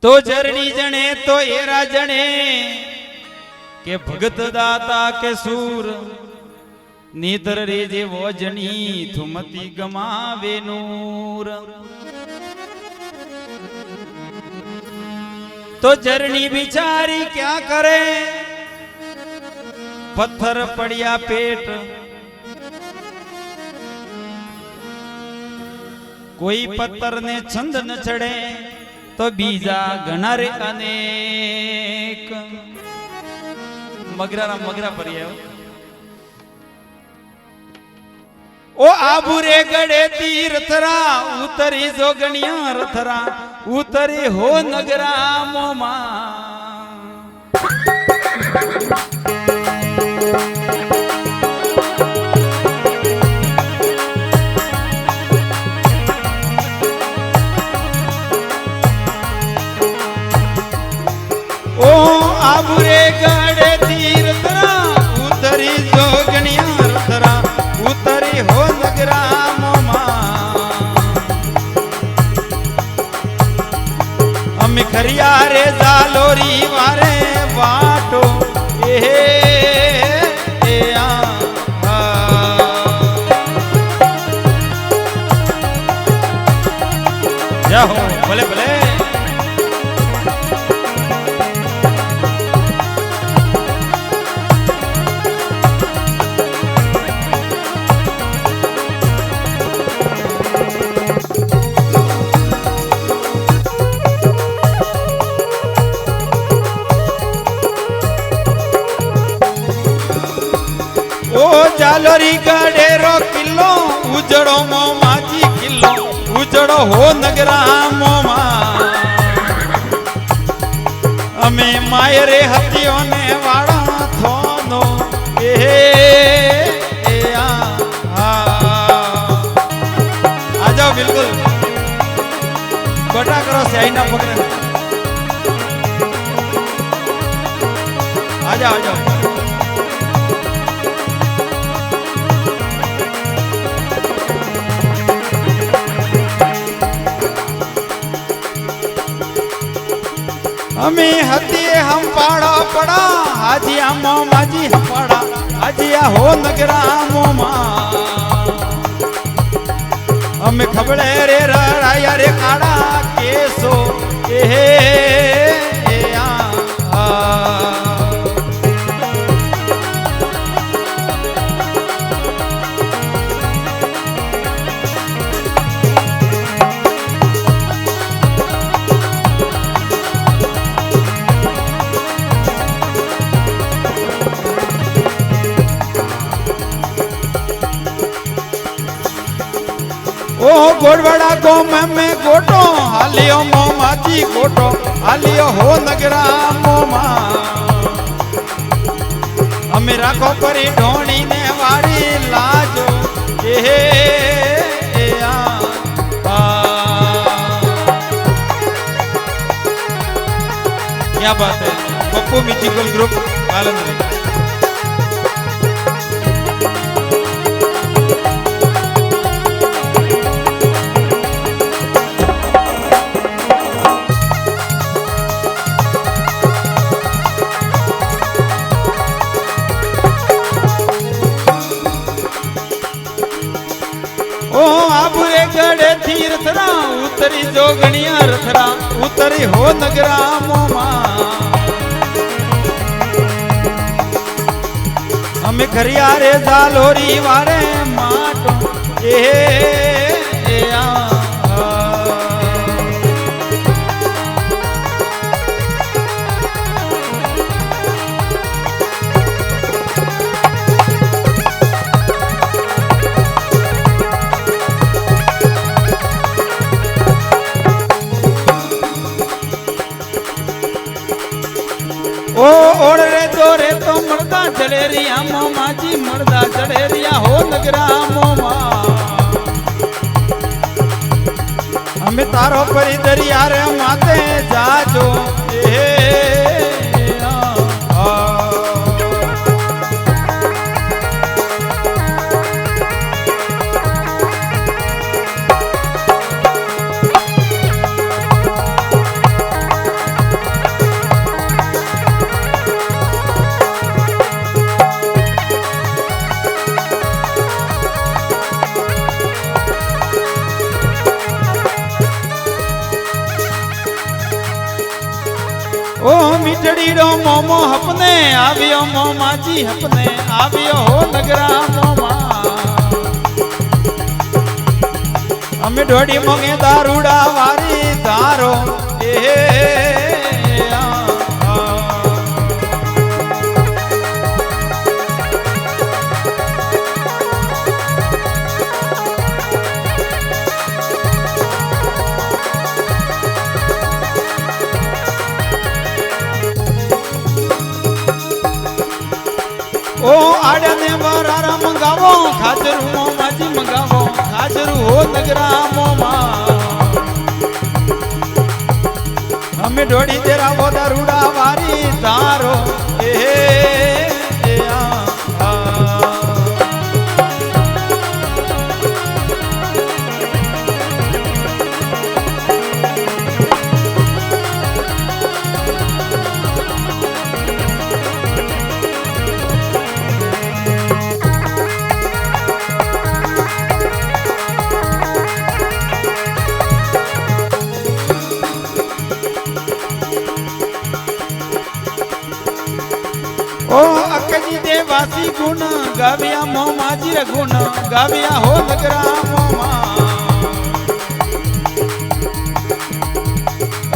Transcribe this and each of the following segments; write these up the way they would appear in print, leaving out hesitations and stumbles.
तो जरणी जने तो एरा जने के भगत दाता के सूर नीतर रे जे वो जनी थुमती गमावे नूर। तो जरनी बिचारी क्या करे पत्थर पड़िया पेट कोई पत्थर ने छंद न चढ़े तो बीजा घना रे अनेक। मगरा पर ओ आबुरे गड़े तीर्थरा उतरी जोगणिया रथरा उतरी हो नगरा मोमा। ओ आबुरे गड़े तीर्थरा उतरी जोगणिया रथरा उतरी हो नगरा मोमा। हम खरिया रे जालोरी वारे बाटो जाओ भले भले। जालोरी गडेरो किलो उजड़ो मोमा जी किलो उजड़ो हो नगरा मोमा। अमे मायरे हथियों ने वाड़ा थोनो आ जाओ बिल्कुल गोटा करो स्याही ना पकड़े आ जाओ। हमें हतिये हम पाड़ा पड़ा हाजिया मोमा जी हम पाड़ा हाजिया हो नगरा मोमा। हमें खबड़े रे राया रे काड़ा केसो ओ गोड़वाड़ा गो में गोटो हालियो मोमा जी गोटो हालियो हो नगरा मोमा। हमें राखो परी ढोणी ने वारी लाजो क्या बात है पप्पू म्यूजिकल ग्रुप आलंद। ओ आबुरे गड़े तीर्थरा उतरी जोगणिया रथरा उतरी हो नगरा मोमा। हमें खरिया रे जालोरी वारे माटो ओ ओड़ रे दो रे तो मर्दा चढ़ेरिया मोमा जी मर्दा चढ़ेरिया हो नगरा मोमा। हमें तारो परी दरिया रे माते जाजो ઓમો હપને આવ્યો મોમાજી હપને આવ્યો હો નગરા મોમાં અમે ઢોડી મોગે દારૂડા વારી ધારો ઓ આડને બરારા મંગાવો ખાજરું મોમાજી મંગાવો ખાજરું હો નગરા મોમાં અમે ઢોડી તેરા વો દારૂડા વારી ધારો ओ अकजी देवासी गुण गाविया मोमाजी रे गुण गाविया हो नगरा मोमा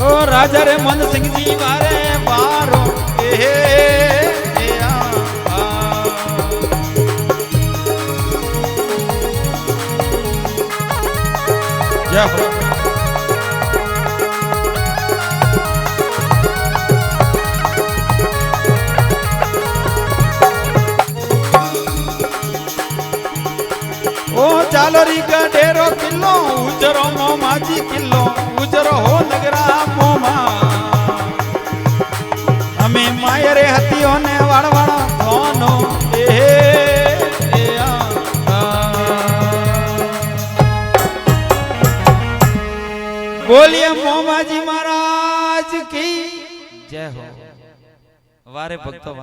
ओ राजा रे मन सिंह जी वारे वारो जय हो ओ चालो री गडेरो किलो उजरो मोमाजी किलो उजरो हो नगरा मोमा हमें मायरे हतियो ने वाड़वाड़ा धोनो बोलिए मोमाजी महाराज की जय हो वारे भक्तों